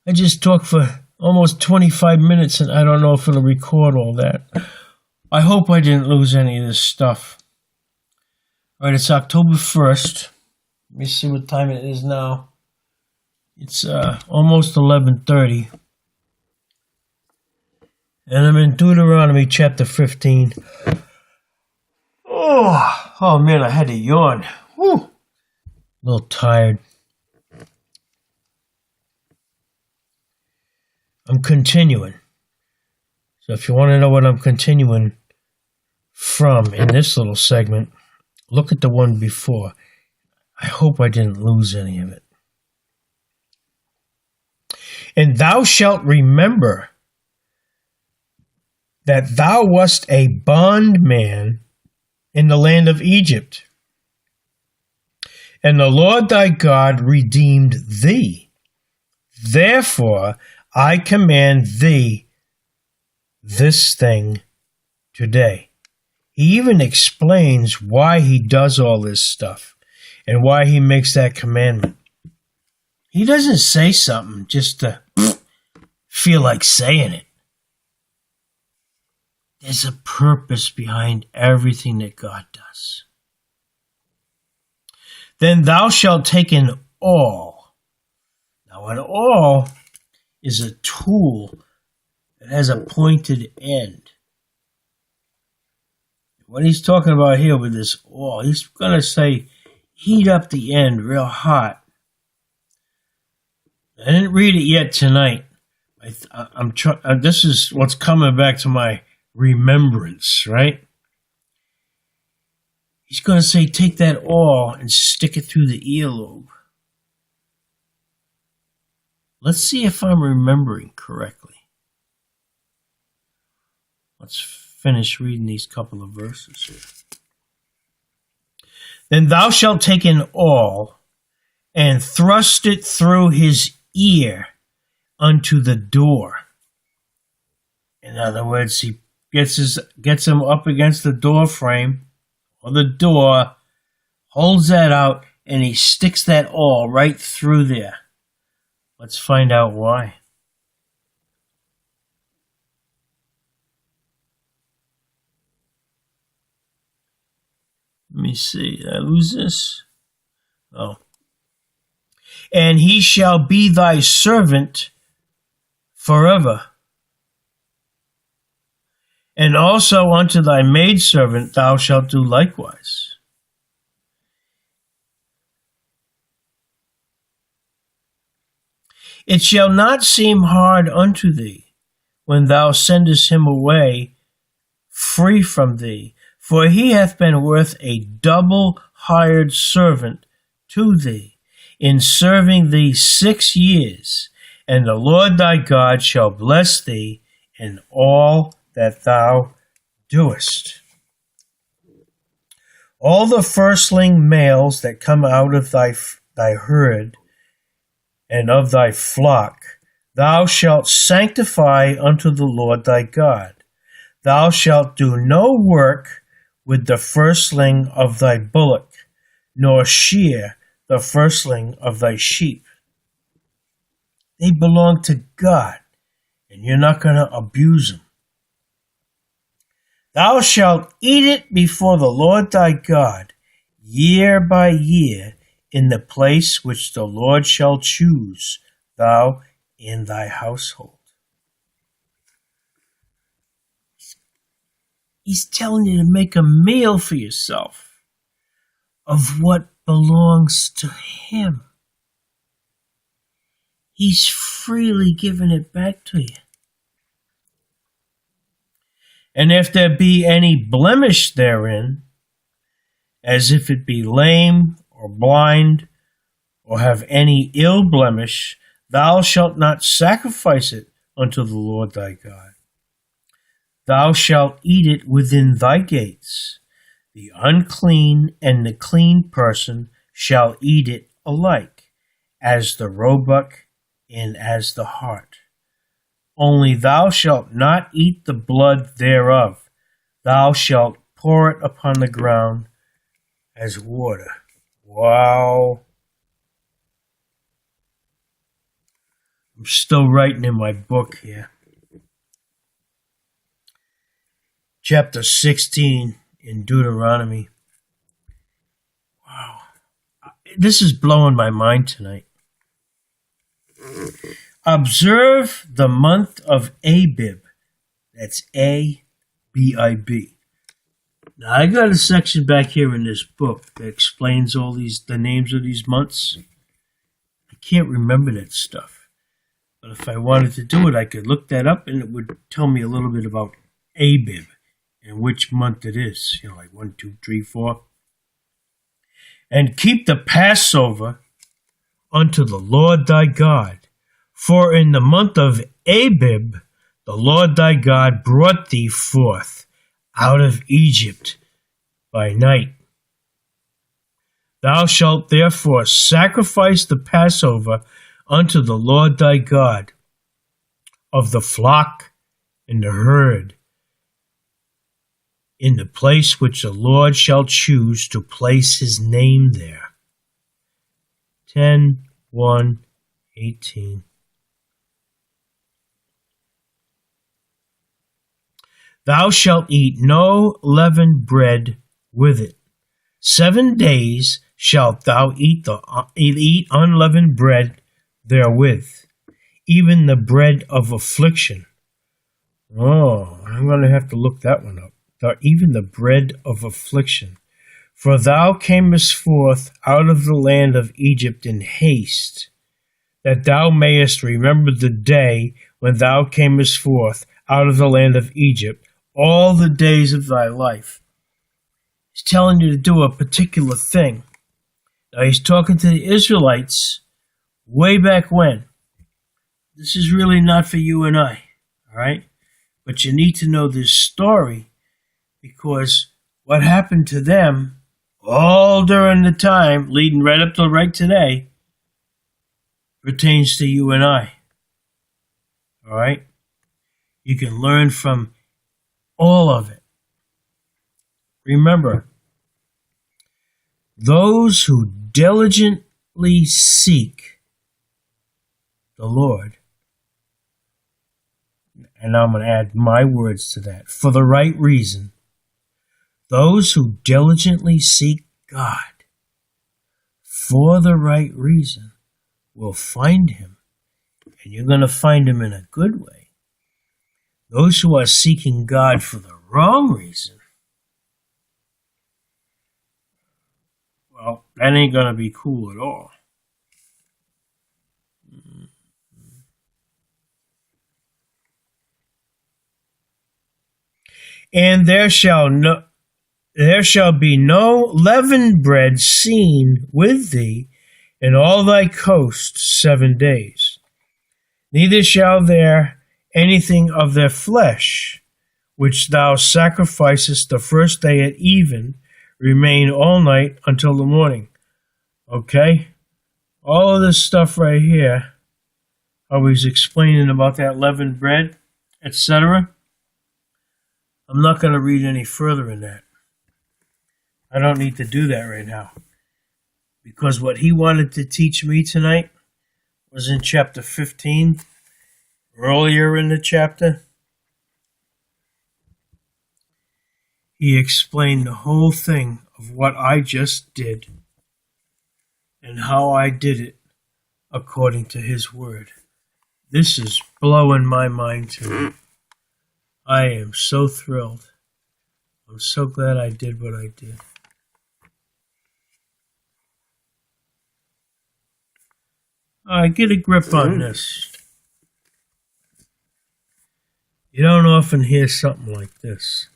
I just talked for almost 25 minutes and I don't know if it'll record all that. I hope I didn't lose any of this stuff. All right, it's October 1st. Let me see what time it is now. It's almost 11:30. And I'm in Deuteronomy chapter 15. Oh man, I had to yawn. Whew. A little tired. I'm continuing. So if you want to know what I'm continuing from in this little segment, look at the one before. I hope I didn't lose any of it. And thou shalt remember that thou wast a bondman in the land of Egypt, and the Lord thy God redeemed thee. Therefore I command thee this thing today. He even explains why he does all this stuff and why he makes that commandment. He doesn't say something just to feel like saying it. There's a purpose behind everything that God does. Then thou shalt take an awl. Now an awl is a tool that has a pointed end. What he's talking about here with this awl, he's going to say, heat up the end real hot. I didn't read it yet tonight. This is what's coming back to my remembrance, right? He's going to say, take that awl and stick it through the earlobe. Let's see if I'm remembering correctly. Let's finish reading these couple of verses here. Then thou shalt take an awl and thrust it through his ear unto the door. In other words, he gets him up against the door frame or the door, holds that out, and he sticks that awl right through there. Let's find out why. Let me see. Did I lose this? Oh. And he shall be thy servant forever. And also unto thy maidservant thou shalt do likewise. It shall not seem hard unto thee when thou sendest him away free from thee, for he hath been worth a double hired servant to thee, in serving thee 6 years, and the Lord thy God shall bless thee in all that thou doest. All the firstling males that come out of thy herd and of thy flock, thou shalt sanctify unto the Lord thy God. Thou shalt do no work with the firstling of thy bullock, nor shear the firstling of thy sheep. They belong to God, and you're not going to abuse them. Thou shalt eat it before the Lord thy God, year by year, in the place which the Lord shall choose, thou and thy household. He's telling you to make a meal for yourself of what belongs to him. He's freely giving it back to you. And if there be any blemish therein, as if it be lame or blind, or have any ill blemish, thou shalt not sacrifice it unto the Lord thy God. Thou shalt eat it within thy gates. The unclean and the clean person shall eat it alike, as the roebuck and as the hart. Only thou shalt not eat the blood thereof. Thou shalt pour it upon the ground as water. Wow. I'm still writing in my book here. Chapter 16 in Deuteronomy. Wow. This is blowing my mind tonight. Observe the month of Abib. That's A-B-I-B. Now, I got a section back here in this book that explains all the names of these months. I can't remember that stuff. But if I wanted to do it, I could look that up and it would tell me a little bit about Abib and which month it is. You know, like 1, 2, 3, 4. And keep the Passover unto the Lord thy God. For in the month of Abib, the Lord thy God brought thee forth out of Egypt by night. Thou shalt therefore sacrifice the Passover unto the Lord thy God of the flock and the herd in the place which the Lord shall choose to place his name there. 10:1:18. Thou shalt eat no leavened bread with it. 7 days shalt thou eat unleavened bread therewith, even the bread of affliction. Oh, I'm going to have to look that one up. Even the bread of affliction. For thou camest forth out of the land of Egypt in haste, that thou mayest remember the day when thou camest forth out of the land of Egypt, all the days of thy life. He's telling you to do a particular thing. Now he's talking to the Israelites way back when. This is really not for you and I, all right? But you need to know this story because what happened to them all during the time leading right up to right today pertains to you and I, all right? You can learn from all of it. Remember, those who diligently seek the Lord, and I'm going to add my words to that, for the right reason, those who diligently seek God for the right reason will find him, and you're going to find him in a good way. Those who are seeking God for the wrong reason, well, that ain't going to be cool at all. And there shall be no leavened bread seen with thee in all thy coast 7 days. Neither shall there anything of their flesh, which thou sacrificest the first day at even, remain all night until the morning. Okay? All of this stuff right here, I was explaining about that leavened bread, etc. I'm not going to read any further in that. I don't need to do that right now. Because what he wanted to teach me tonight was in chapter 15, earlier in the chapter. He explained the whole thing of what I just did and how I did it according to his word. This is blowing my mind tonight. I am so thrilled. I'm so glad I did what I did. Get a grip on this. You don't often hear something like this.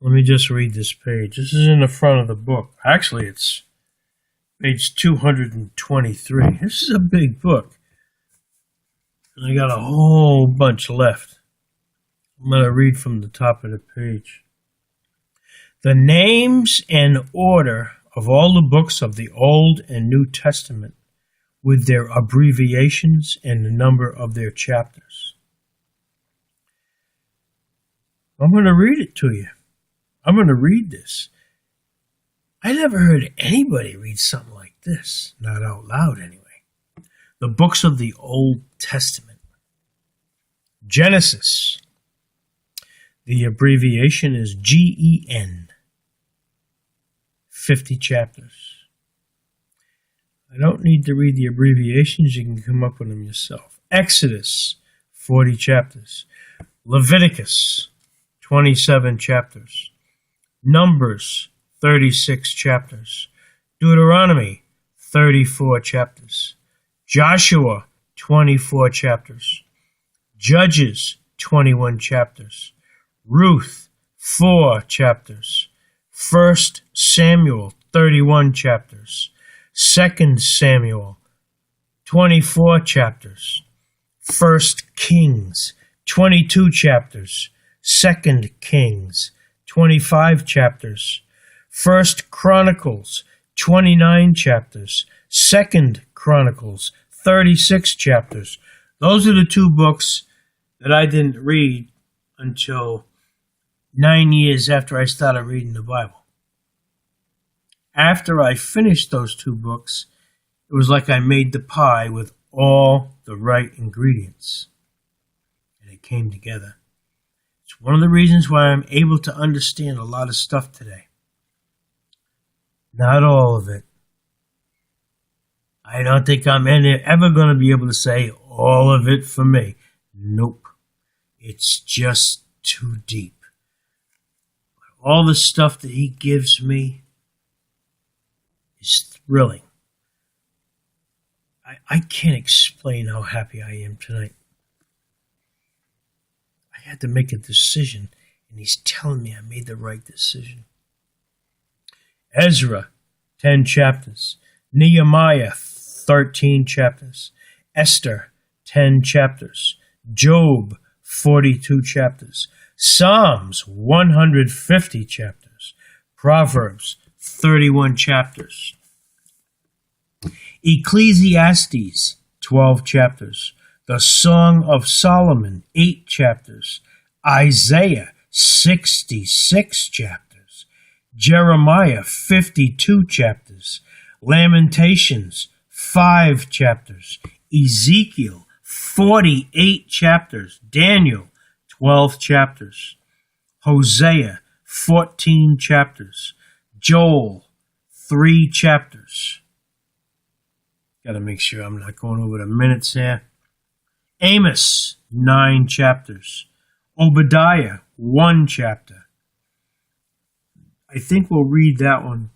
Let me just read this page. This is in the front of the book. Actually, it's page 223. This is a big book. And I got a whole bunch left. I'm going to read from the top of the page. The names and order of all the books of the Old and New Testament, with their abbreviations and the number of their chapters. I'm going to read it to you. I'm going to read this. I never heard anybody read something like this, not out loud anyway. The books of the Old Testament. Genesis. The abbreviation is GEN. 50 chapters. I don't need to read the abbreviations. You can come up with them yourself. Exodus. 40 chapters. Leviticus. 27 chapters. Numbers. 36 chapters. Deuteronomy. 34 chapters. Joshua, 24 chapters. Judges, 21 chapters. Ruth, 4 chapters. 1 Samuel, 31 chapters. 2 Samuel, 24 chapters. 1 Kings, 22 chapters. 2 Kings, 25 chapters. 1 Chronicles, 29 chapters. 2 Chronicles, 36 chapters. Those are the two books that I didn't read until 9 years after I started reading the Bible. After I finished those two books, it was like I made the pie with all the right ingredients. And it came together. It's one of the reasons why I'm able to understand a lot of stuff today. Not all of it. I don't think I'm ever going to be able to say all of it for me. Nope. It's just too deep. All the stuff that he gives me is thrilling. I can't explain how happy I am tonight. I had to make a decision, and he's telling me I made the right decision. Ezra, 10 chapters. Nehemiah, 13 chapters. Esther, 10 chapters. Job, 42 chapters. Psalms, 150 chapters. Proverbs, 31 chapters. Ecclesiastes, 12 chapters. The Song of Solomon, 8 chapters. Isaiah, 66 chapters. Jeremiah, 52 chapters. Lamentations, 5 chapters. Ezekiel, 48 chapters. Daniel, 12 chapters. Hosea, 14 chapters. Joel, 3 chapters. Got to make sure I'm not going over the minutes here. Amos, 9 chapters. Obadiah, 1 chapter. I think we'll read that one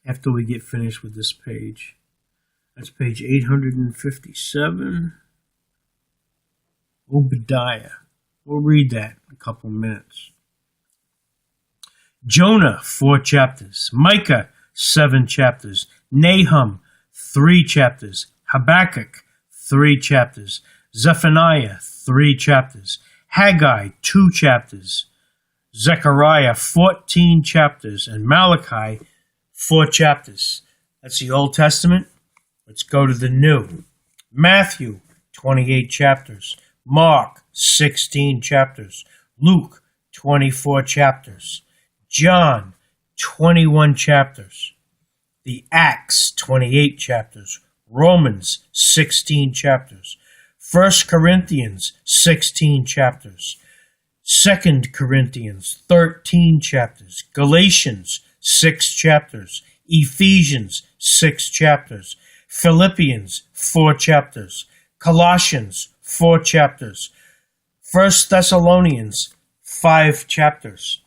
after we get finished with this page. That's page 857. Obadiah. We'll read that in a couple minutes. Jonah, 4 chapters. Micah, 7 chapters. Nahum, 3 chapters. Habakkuk, 3 chapters. Zephaniah, 3 chapters. Haggai, 2 chapters. Zechariah, 14 chapters. And Malachi, 4 chapters. That's the Old Testament. Let's go to the New. Matthew, 28 chapters. Mark, 16 chapters. Luke, 24 chapters. John, 21 chapters. The Acts, 28 chapters. Romans, 16 chapters. 1 Corinthians, 16 chapters. 2 Corinthians, 13 chapters. Galatians, 6 chapters. Ephesians, 6 chapters. Philippians, 4 chapters. Colossians, 4 chapters. 1 Thessalonians, 5 chapters.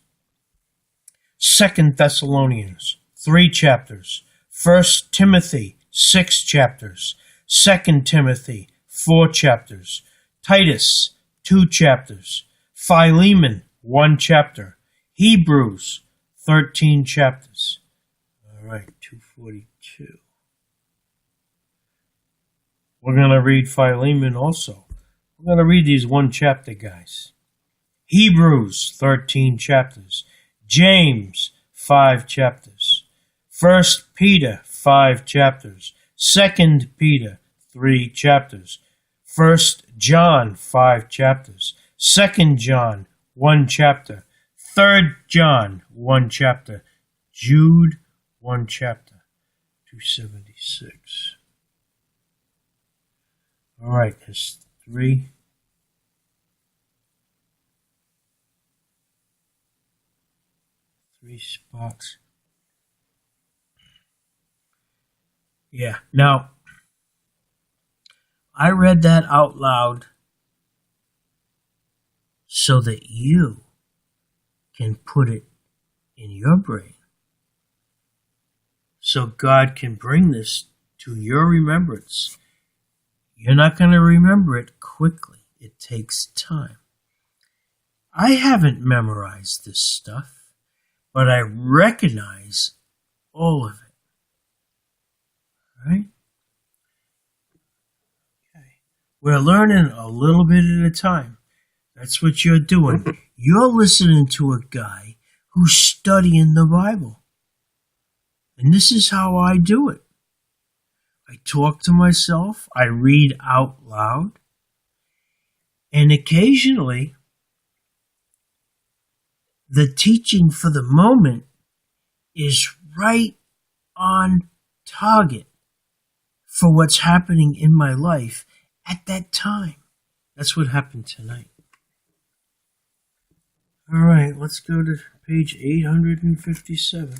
2 Thessalonians, 3 chapters. 1 Timothy, 6 chapters. 2 Timothy, 4 chapters. Titus, 2 chapters. Philemon, 1 chapter. Hebrews, 13 chapters. All right, 242. We're going to read Philemon also. We're going to read these 1 chapter guys. Hebrews, 13 chapters. James, 5 chapters. 1 Peter, 5 chapters. 2 Peter, 3 chapters. 1 John, 5 chapters. 2 John, 1 chapter. 3 John, 1 chapter. Jude, 1 chapter. 276. All right, there's three spots. Yeah, now, I read that out loud so that you can put it in your brain. So God can bring this to your remembrance. You're not going to remember it quickly. It takes time. I haven't memorized this stuff, but I recognize all of it. Right? Okay. We're learning a little bit at a time. That's what you're doing. You're listening to a guy who's studying the Bible. And this is how I do it. I talk to myself. I read out loud. And occasionally, the teaching for the moment is right on target for what's happening in my life at that time. That's what happened tonight. All right, let's go to page 857.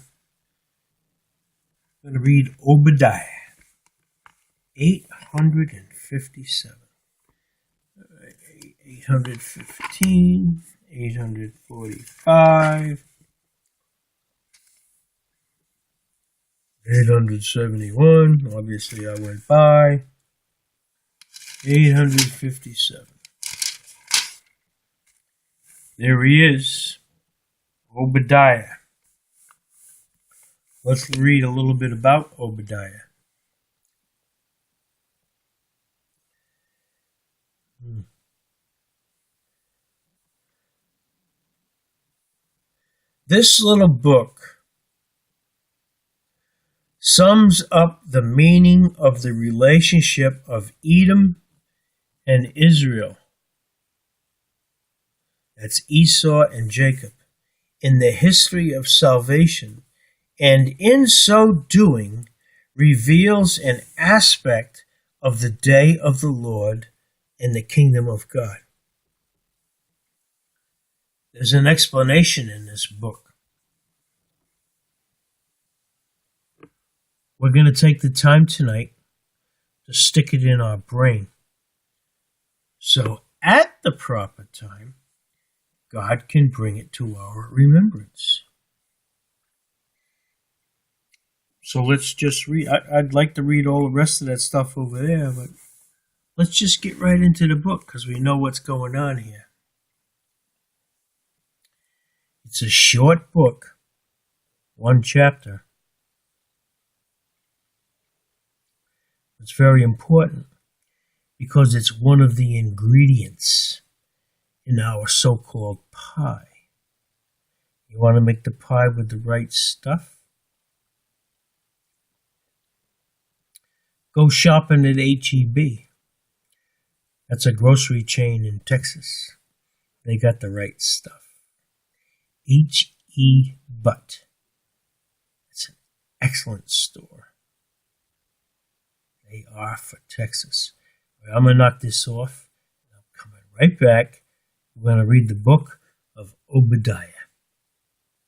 I'm going to read Obadiah. 857. All right, 815, 845, 871. Obviously, I went by. 857. There he is, Obadiah. Let's read a little bit about Obadiah. This little book sums up the meaning of the relationship of Edom and Israel. That's Esau and Jacob, in the history of salvation, and in so doing reveals an aspect of the day of the Lord in the kingdom of God. There's an explanation in this book. We're going to take the time tonight to stick it in our brain. So at the proper time, God can bring it to our remembrance. So let's just read. I'd like to read all the rest of that stuff over there, but let's just get right into the book because we know what's going on here. It's a short book, one chapter. It's very important because it's one of the ingredients in our so-called pie. You want to make the pie with the right stuff? Go shopping at H-E-B. That's a grocery chain in Texas. They got the right stuff. H-E Butt. It's an excellent store. They are for Texas. I'm going to knock this off. I'm coming right back. We're going to read the book of Obadiah.